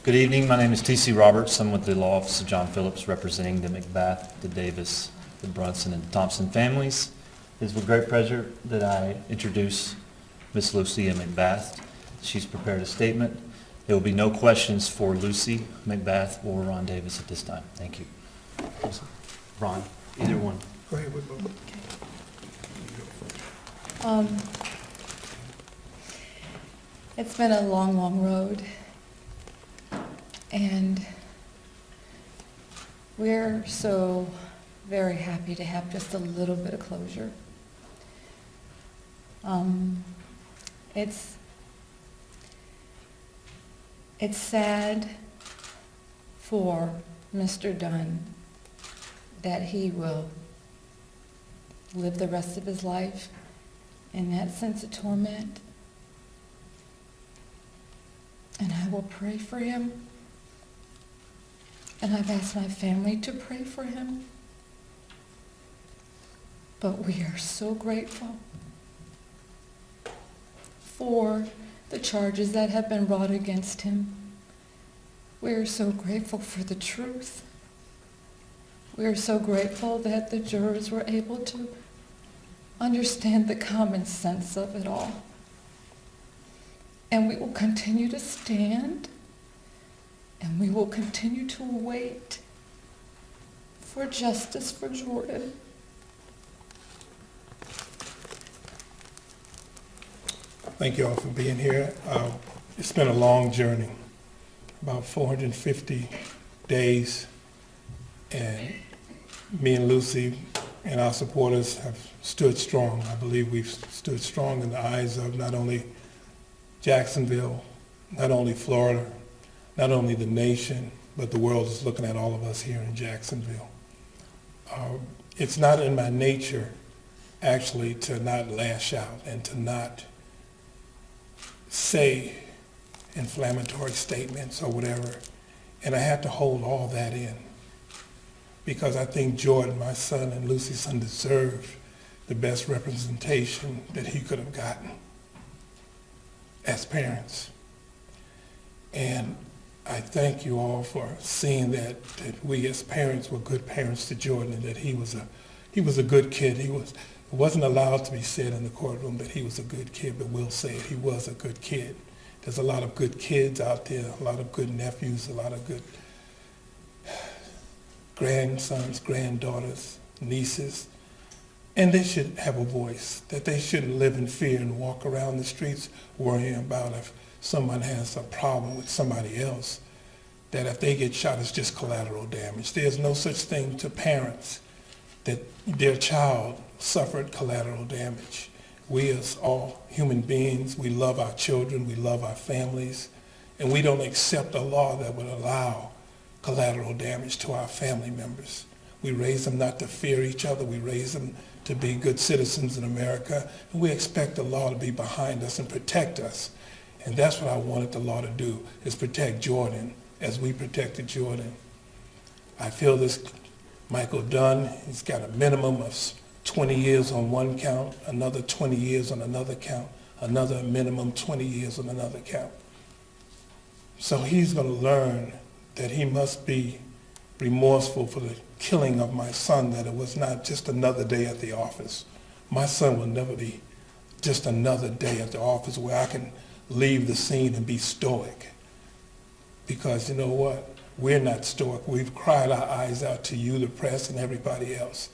Good evening. My name is T.C. Roberts. I'm with the Law Office of John Phillips, representing the McBath, the Davis, the Brunson, and Thompson families. It is with great pleasure that I introduce Miss Lucia McBath. She's prepared a statement. There will be no questions for Lucy McBath or Ron Davis at this time. Thank you. Ron, either one. Go ahead. It's been a long, long road, and we're so very happy to have just a little bit of closure. It's sad for Mr. Dunn that he will live the rest of his life in that sense of torment. And I will pray for him. And I've asked my family to pray for him. But we are so grateful for the charges that have been brought against him. We are so grateful for the truth. We are so grateful that the jurors were able to understand the common sense of it all. And we will continue to stand, and we will continue to wait for justice for Jordan. Thank you all for being here. It's been a long journey, about 450 days, and me and Lucy and our supporters have stood strong. I believe we've stood strong in the eyes of not only Jacksonville, not only Florida, not only the nation, but the world is looking at all of us here in Jacksonville. It's not in my nature, actually, to not lash out and to not say inflammatory statements or whatever. And I had to hold all that in because I think Jordan, my son, and Lucy's son deserved the best representation that he could have gotten as parents. And I thank you all for seeing that we as parents were good parents to Jordan, and that he was a good kid. It wasn't allowed to be said in the courtroom that he was a good kid, but we'll say it, he was a good kid. There's a lot of good kids out there, a lot of good nephews, a lot of good grandsons, granddaughters, nieces, and they should have a voice, that they shouldn't live in fear and walk around the streets worrying about if someone has a problem with somebody else, that if they get shot, it's just collateral damage. There's no such thing to parents that their child suffered collateral damage. We as all human beings, we love our children, we love our families, and we don't accept a law that would allow collateral damage to our family members. We raise them not to fear each other, we raise them to be good citizens in America, and we expect the law to be behind us and protect us. And that's what I wanted the law to do, is protect Jordan as we protected Jordan. I feel this Michael Dunn, he's got a minimum of 20 years on one count, another 20 years on another count, another minimum 20 years on another count. So he's going to learn that he must be remorseful for the killing of my son, that it was not just another day at the office. My son will never be just another day at the office where I can leave the scene and be stoic. Because you know what? We're not stoic. We've cried our eyes out to you, the press, and everybody else.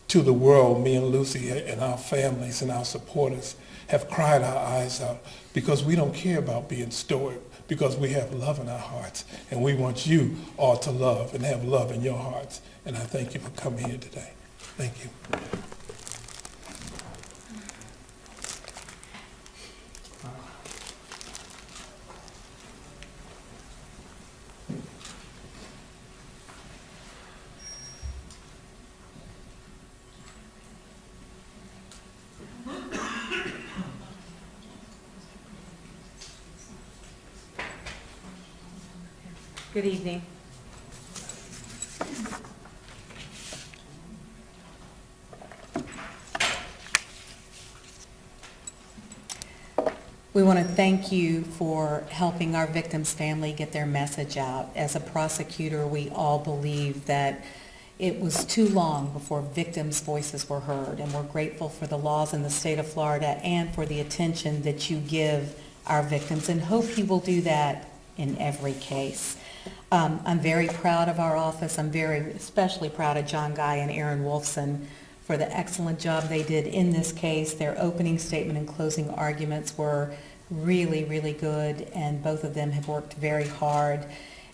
To the world, me and Lucy and our families and our supporters have cried our eyes out because we don't care about being stoic, because we have love in our hearts, and we want you all to love and have love in your hearts. And I thank you for coming here today. Thank you. Good evening. We want to thank you for helping our victim's family get their message out. As a prosecutor, we all believe that it was too long before victims' voices were heard, and we're grateful for the laws in the state of Florida and for the attention that you give our victims, and hope you will do that in every case. I'm very proud of our office. I'm especially proud of John Guy and Aaron Wolfson for the excellent job they did in this case. Their opening statement and closing arguments were really, really good, and both of them have worked very hard.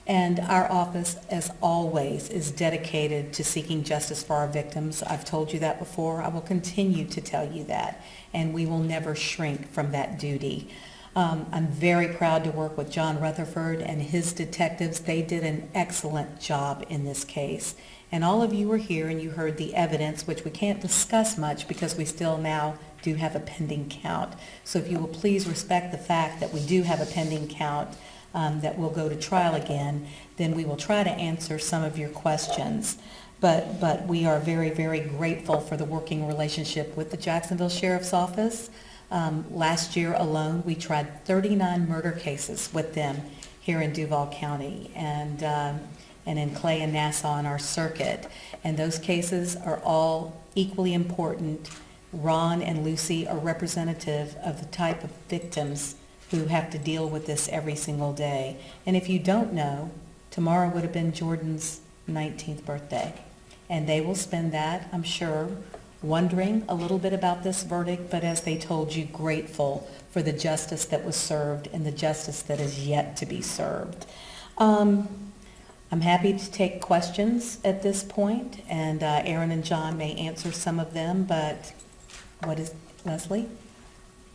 And our office, as always, is dedicated to seeking justice for our victims. I've told you that before. I will continue to tell you that, and we will never shrink from that duty. I'm very proud to work with John Rutherford and his detectives. They did an excellent job in this case. And all of you were here and you heard the evidence, which we can't discuss much because we still now do have a pending count. So if you will please respect the fact that we do have a pending count that will go to trial again, then we will try to answer some of your questions. But we are very, very grateful for the working relationship with the Jacksonville Sheriff's Office. Last year alone, we tried 39 murder cases with them here in Duval County and in Clay and Nassau in our circuit. And those cases are all equally important. Ron and Lucy are representative of the type of victims who have to deal with this every single day. And if you don't know, tomorrow would have been Jordan's 19th birthday. And they will spend that, I'm sure, wondering a little bit about this verdict, but as they told you, grateful for the justice that was served and the justice that is yet to be served. I'm happy to take questions at this point, and Aaron and John may answer some of them, but what is, Leslie?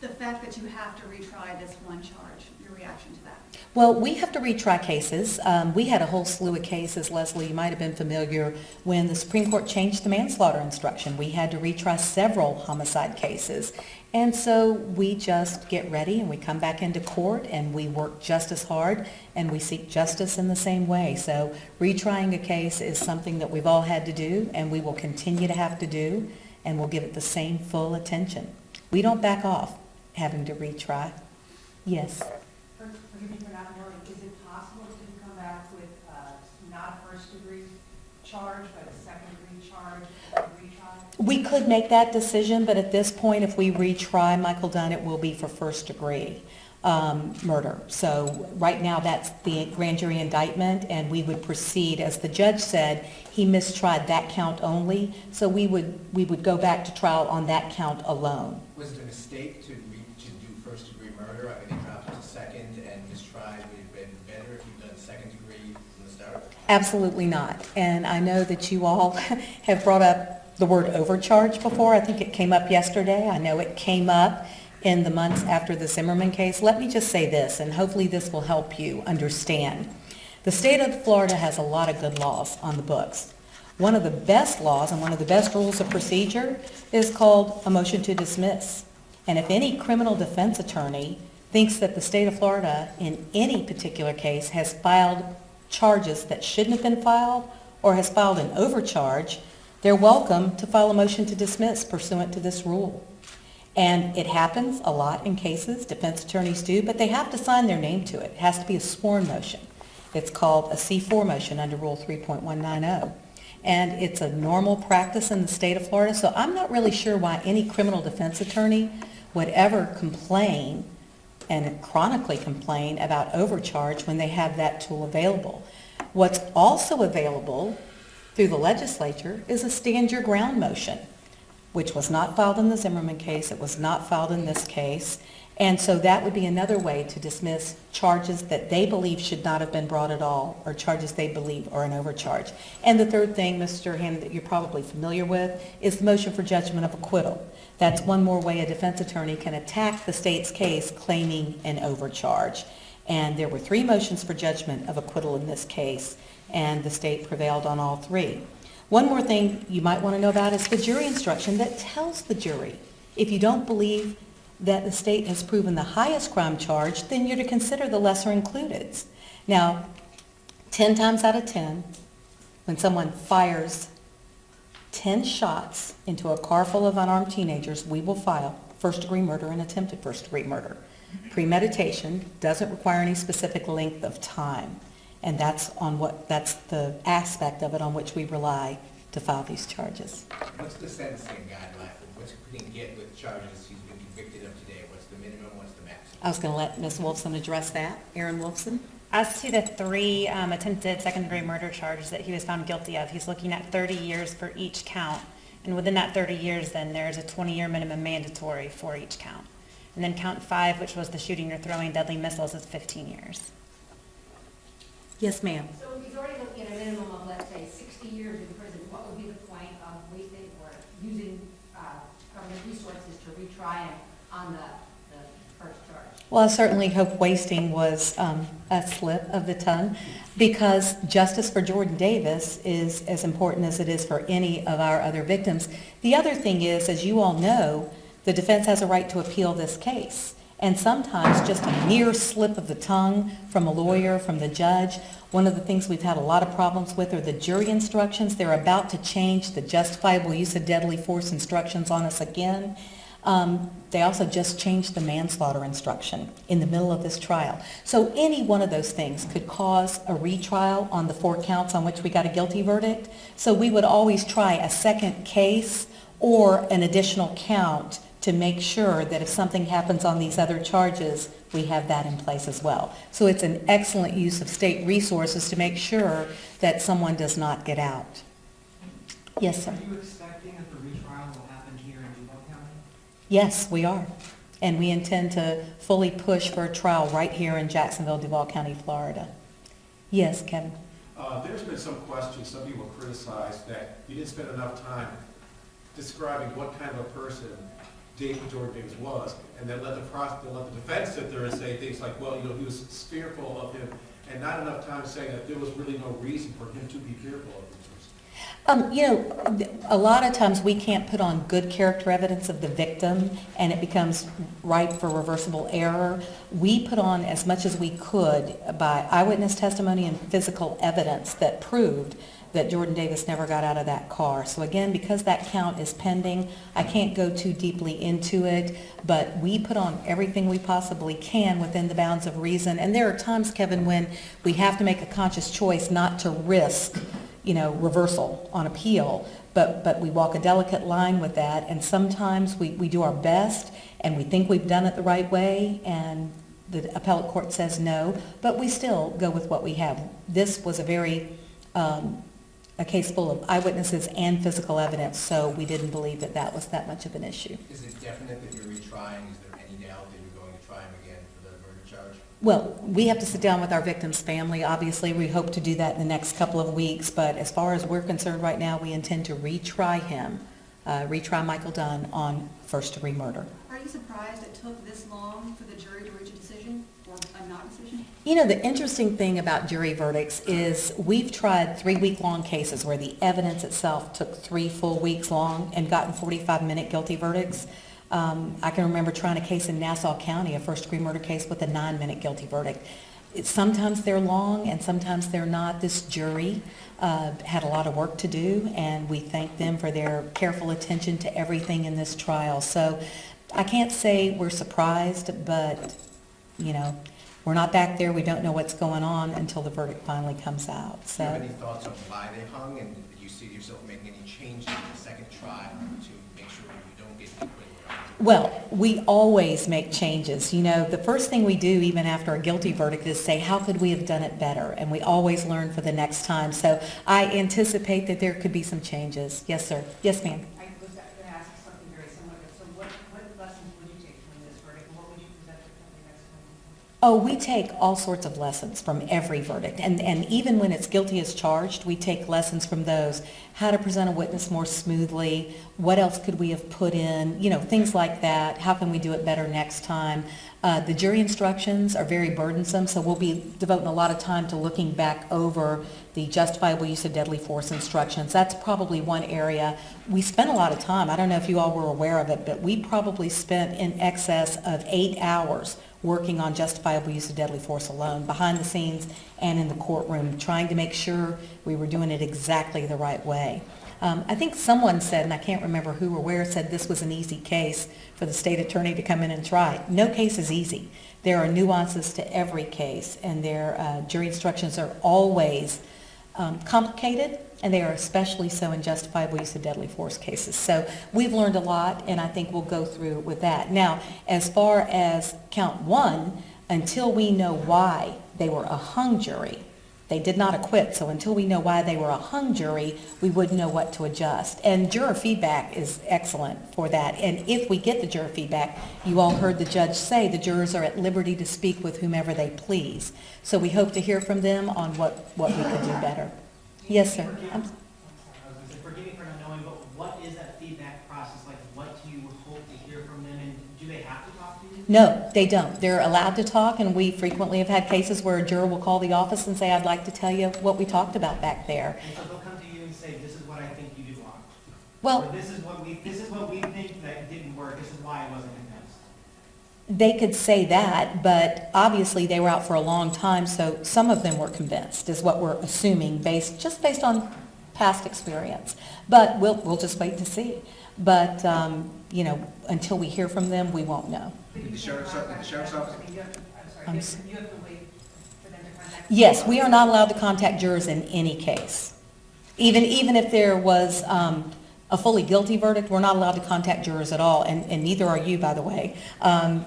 The fact that you have to retry this one charge, your reaction to that? Well, we have to retry cases. We had a whole slew of cases, Leslie, you might have been familiar, when the Supreme Court changed the manslaughter instruction. We had to retry several homicide cases. And so we just get ready and we come back into court and we work just as hard and we seek justice in the same way. So retrying a case is something that we've all had to do and we will continue to have to do, and we'll give it the same full attention. We don't back off having to retry. Yes? Forgive me for not knowing, is it possible to come back with not a first-degree charge, but a second-degree charge and retry? We could make that decision, but at this point, if we retry Michael Dunn, it will be for first-degree murder. So right now, that's the grand jury indictment, and we would proceed, as the judge said, he mistried that count only, so we would go back to trial on that count alone. Was it a mistake to do first-degree murder? I mean, they dropped it to second and mistried. Would it have been better if you'd done second-degree from the start? Absolutely not. And I know that you all have brought up the word overcharge before. I think it came up yesterday. I know it came up in the months after the Zimmerman case. Let me just say this, and hopefully this will help you understand. The state of Florida has a lot of good laws on the books. One of the best laws and one of the best rules of procedure is called a motion to dismiss. And if any criminal defense attorney thinks that the state of Florida in any particular case has filed charges that shouldn't have been filed or has filed an overcharge, they're welcome to file a motion to dismiss pursuant to this rule. And it happens a lot in cases, defense attorneys do, but they have to sign their name to it. It has to be a sworn motion. It's called a C4 motion under Rule 3.190. And it's a normal practice in the state of Florida, so I'm not really sure why any criminal defense attorney would ever complain and chronically complain about overcharge when they have that tool available. What's also available through the legislature is a stand your ground motion, which was not filed in the Zimmerman case. It was not filed in this case. And so that would be another way to dismiss charges that they believe should not have been brought at all, or charges they believe are an overcharge. And the third thing, Mr. Hannon, that you're probably familiar with, is the motion for judgment of acquittal. That's one more way a defense attorney can attack the state's case claiming an overcharge. And there were 3 motions for judgment of acquittal in this case, and the state prevailed on all 3. One more thing you might want to know about is the jury instruction that tells the jury, if you don't believe that the state has proven the highest crime charge, then you're to consider the lesser included. Now, 10 times out of 10, when someone fires 10 shots into a car full of unarmed teenagers, we will file first-degree murder and attempted first-degree murder. Premeditation doesn't require any specific length of time, and that's the aspect of it on which we rely to file these charges. What's the sentencing guideline? What's he can get with charges he's been convicted of today? What's the minimum, what's the maximum? I was going to let Ms. Wolfson address that. Aaron Wolfson? As to the 3 attempted second-degree murder charges that he was found guilty of, he's looking at 30 years for each count. And within that 30 years, then, there's a 20-year minimum mandatory for each count. And then count 5, which was the shooting or throwing deadly missiles, is 15 years. Yes, ma'am. So if he's already looking at a minimum of, let's say, 60 years in prison, what would be the point of wasting or using government resources to retry him on the first charge? Well, I certainly hope wasting was a slip of the tongue, because justice for Jordan Davis is as important as it is for any of our other victims. The other thing is, as you all know, the defense has a right to appeal this case. And sometimes just a mere slip of the tongue from a lawyer, from the judge. One of the things we've had a lot of problems with are the jury instructions. They're about to change the justifiable use of deadly force instructions on us again. They also just changed the manslaughter instruction in the middle of this trial. So any one of those things could cause a retrial on the 4 counts on which we got a guilty verdict. So we would always try a second case or an additional count to make sure that if something happens on these other charges, we have that in place as well. So it's an excellent use of state resources to make sure that someone does not get out. Yes, sir. Are you expecting that the retrial will happen here in Duval County? Yes, we are. And we intend to fully push for a trial right here in Jacksonville, Duval County, Florida. Yes, Kevin. There's been some questions, some people criticized that you didn't spend enough time describing what kind of a person Jordan Davis was, and then let the defense sit there and say things like, well, he was fearful of him, and not enough time saying that there was really no reason for him to be fearful of him. A lot of times we can't put on good character evidence of the victim, and it becomes ripe for reversible error. We put on as much as we could by eyewitness testimony and physical evidence that proved that Jordan Davis never got out of that car. So again, because that count is pending, I can't go too deeply into it, but we put on everything we possibly can within the bounds of reason. And there are times, Kevin, when we have to make a conscious choice not to risk, reversal on appeal, but we walk a delicate line with that, and sometimes we do our best, and we think we've done it the right way, and the appellate court says no, but we still go with what we have. This was a case full of eyewitnesses and physical evidence, so we didn't believe that that was that much of an issue. Is it definite that you're retrying? Is there any doubt that you're going to try him again for the murder charge? Well, we have to sit down with our victim's family. Obviously, we hope to do that in the next couple of weeks, but as far as we're concerned right now, we intend to retry him, retry Michael Dunn on first-degree murder. Are you surprised it took this long for the jury to reach a decision or a non-decision? The interesting thing about jury verdicts is we've tried 3-week-long cases where the evidence itself took 3 full weeks long and gotten 45-minute guilty verdicts. I can remember trying a case in Nassau County, a first-degree murder case with a 9-minute guilty verdict. Sometimes they're long and sometimes they're not. This jury had a lot of work to do, and we thank them for their careful attention to everything in this trial. So I can't say we're surprised, but, we're not back there. We don't know what's going on until the verdict finally comes out. Do you have any thoughts on why they hung, and do you see yourself making any changes in the second trial to make sure you don't get acquitted? Well, we always make changes. The first thing we do, even after a guilty verdict, is say, how could we have done it better? And we always learn for the next time. So I anticipate that there could be some changes. Yes, sir. Yes, ma'am. I was going to ask something very similar. So what lessons would you take from this verdict? What would you present to the next one? Oh, we take all sorts of lessons from every verdict. And even when it's guilty as charged, we take lessons from those. How to present a witness more smoothly. What else could we have put in? Things like that. How can we do it better next time? The jury instructions are very burdensome, so we'll be devoting a lot of time to looking back over the justifiable use of deadly force instructions. That's probably one area. We spent a lot of time. I don't know if you all were aware of it, but we probably spent in excess of 8 hours working on justifiable use of deadly force alone, behind the scenes and in the courtroom, trying to make sure we were doing it exactly the right way. I think someone said, and I can't remember who or where, said this was an easy case for the state attorney to come in and try. No case is easy, There are nuances to every case, and their jury instructions are always complicated, and they are especially so in justifiable use of deadly force cases. So we've learned a lot, and I think we'll go through with that. Now, as far as count 1, until we know why they were a hung jury, they did not acquit, so until we know why they were a hung jury, we wouldn't know what to adjust. And juror feedback is excellent for that. And if we get the juror feedback, you all heard the judge say the jurors are at liberty to speak with whomever they please. So we hope to hear from them on what we could do better. Yes, sir. Forgive me for not knowing, but what is that feedback process like? What do you hope to hear from them, and do they have to talk to you? No, they don't. They're allowed to talk, and we frequently have had cases where a juror will call the office and say, I'd like to tell you what we talked about back there. And so they'll come to you and say, this is what I think you did wrong. Well, Or this is what we think that didn't work, this is why I wasn't convinced. they could say that, but obviously they were out for a long time, so some of them were convinced, is what we're assuming, just based on past experience. But we'll just wait to see. But, until we hear from them, we won't know. Did the sheriff's office? I'm s- You have to wait for them to contact. Yes, we are not allowed to contact jurors in any case. Even if there was a fully guilty verdict, we're not allowed to contact jurors at all, and neither are you, by the way.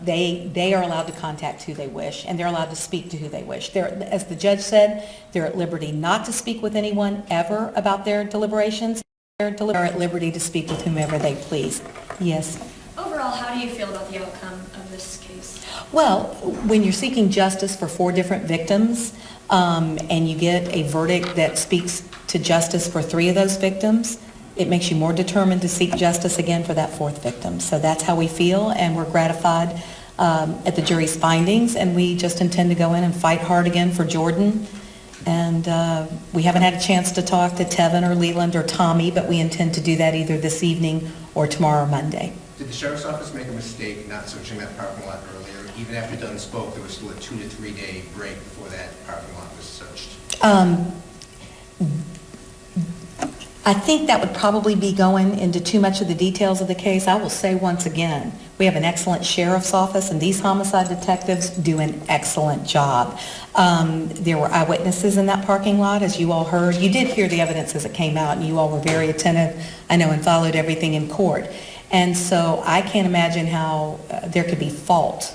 They are allowed to contact who they wish, and they're allowed to speak to who they wish. As the judge said, they're at liberty not to speak with anyone ever about their deliberations. They're at liberty to speak with whomever they please. Yes. Overall, how do you feel about the outcome of this case? Well, when you're seeking justice for 4 different victims, and you get a verdict that speaks to justice for 3 of those victims, it makes you more determined to seek justice again for that 4th victim. So that's how we feel, and we're gratified at the jury's findings, and we just intend to go in and fight hard again for Jordan. And we haven't had a chance to talk to Tevin or Leland or Tommy, but we intend to do that either this evening or tomorrow, Monday. Did the sheriff's office make a mistake not searching that parking lot earlier? Even after Dunn spoke, there was still a 2 to 3 day break before that parking lot was searched. I think that would probably be going into too much of the details of the case. I will say once again, we have an excellent sheriff's office, and these homicide detectives do an excellent job. There were eyewitnesses in that parking lot, as you all heard. You did hear the evidence as it came out, and you all were very attentive, I know, and followed everything in court. And so I can't imagine how there could be fault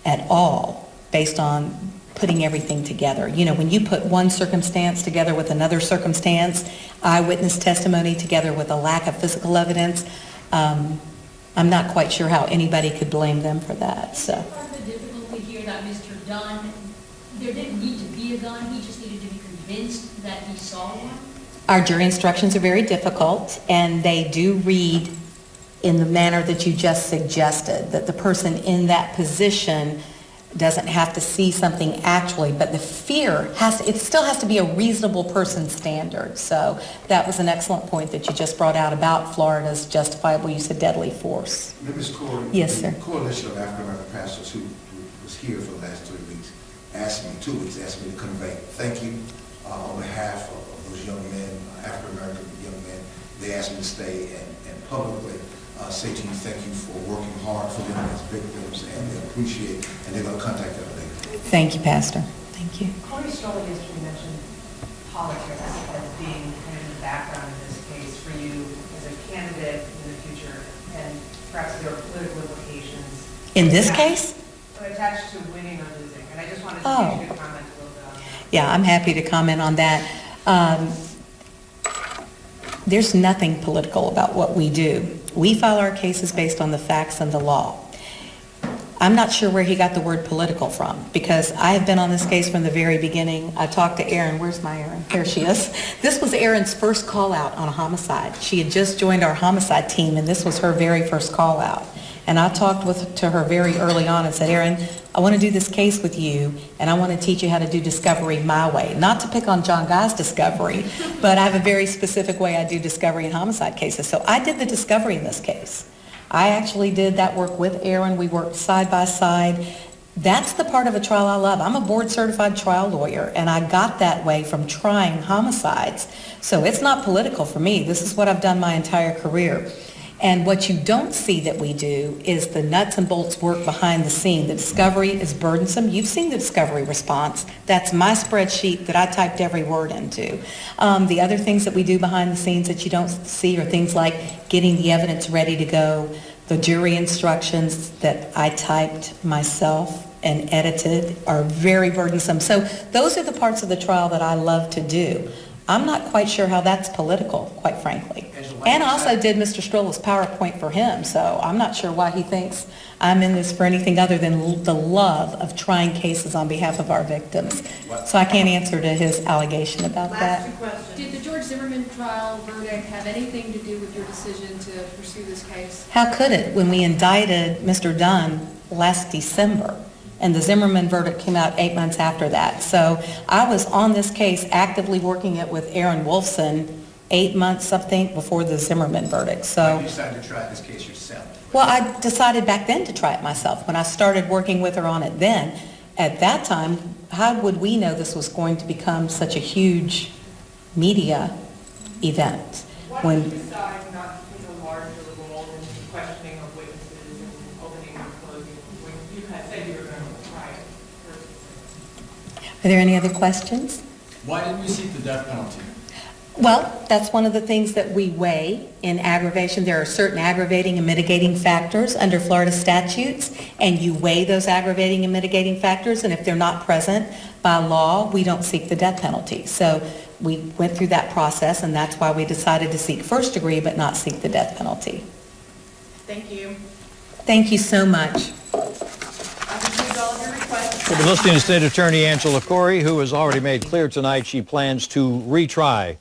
at all based on putting everything together. You know, when you put one circumstance together with another circumstance, eyewitness testimony together with a lack of physical evidence, I'm not quite sure how anybody could blame them for that. So. Part of the difficulty here that Mr. Dunn, there didn't need to be a gun, he just needed to be convinced that he saw one. Our jury instructions are very difficult, and they do read in the manner that you just suggested, that the person in that position doesn't have to see something actually, but the fear it still has to be a reasonable person standard. So that was an excellent point that you just brought out about Florida's justifiable use of deadly force. Ms. Corey, Yes, sir. the Coalition of African American Pastors who was here for the last 2 weeks asked me to convey thank you on behalf of those young men, African American young men. They asked me to stay and publicly say to you thank you for working hard for them as victims, and they appreciate, and they're going to contact them later. Thank you, Pastor. Thank you. Corey Strolling yesterday mentioned politics as being kind of the background in this case for you as a candidate in the future, and perhaps there are political implications. In this case? Attached to winning or losing. And I just wanted to get you to comment a little bit on that. Yeah, I'm happy to comment on that. There's nothing political about what we do. We file our cases based on the facts and the law. I'm not sure where he got the word political from, because I have been on this case from the very beginning. I talked to Erin. Where's my Erin? Here she is. This was Erin's first call out on a homicide. She had just joined our homicide team, and this was her very first call out. And I talked to her very early on and said, Erin, I want to do this case with you, and I want to teach you how to do discovery my way. Not to pick on John Guy's discovery, but I have a very specific way I do discovery in homicide cases. So I did the discovery in this case. I actually did that work with Erin. We worked side by side. That's the part of a trial I love. I'm a board-certified trial lawyer, and I got that way from trying homicides. So it's not political for me. This is what I've done my entire career. And what you don't see that we do is the nuts and bolts work behind the scene. The discovery is burdensome. You've seen the discovery response. That's my spreadsheet that I typed every word into. The other things that we do behind the scenes that you don't see are things like getting the evidence ready to go, the jury instructions that I typed myself and edited are very burdensome. So those are the parts of the trial that I love to do. I'm not quite sure how that's political, quite frankly. And I also did Mr. Stroll's PowerPoint for him, so I'm not sure why he thinks I'm in this for anything other than the love of trying cases on behalf of our victims. So I can't answer to his allegation about that. Did the George Zimmerman trial verdict have anything to do with your decision to pursue this case? How could it when we indicted Mr. Dunn last December? And the Zimmerman verdict came out 8 months after that. So I was on this case actively working it with Aaron Wolfson 8 months, I think, before the Zimmerman verdict. Why So, did you decide to try this case yourself? well, I decided back then to try it myself. When I started working with her on it then, at that time, how would we know this was going to become such a huge media event? Why did you decide not to take a larger role in questioning of witnesses and opening and closing when you had said you were going to try it first? Are there any other questions? Why didn't you seek the death penalty? Well, that's one of the things that we weigh in aggravation. There are certain aggravating and mitigating factors under Florida statutes, and you weigh those aggravating and mitigating factors, and if they're not present by law, we don't seek the death penalty. So we went through that process, and that's why we decided to seek first degree but not seek the death penalty. Thank you. Thank you so much. I've received all of your requests. We'll be listening to State Attorney Angela Corey, who has already made clear tonight she plans to retry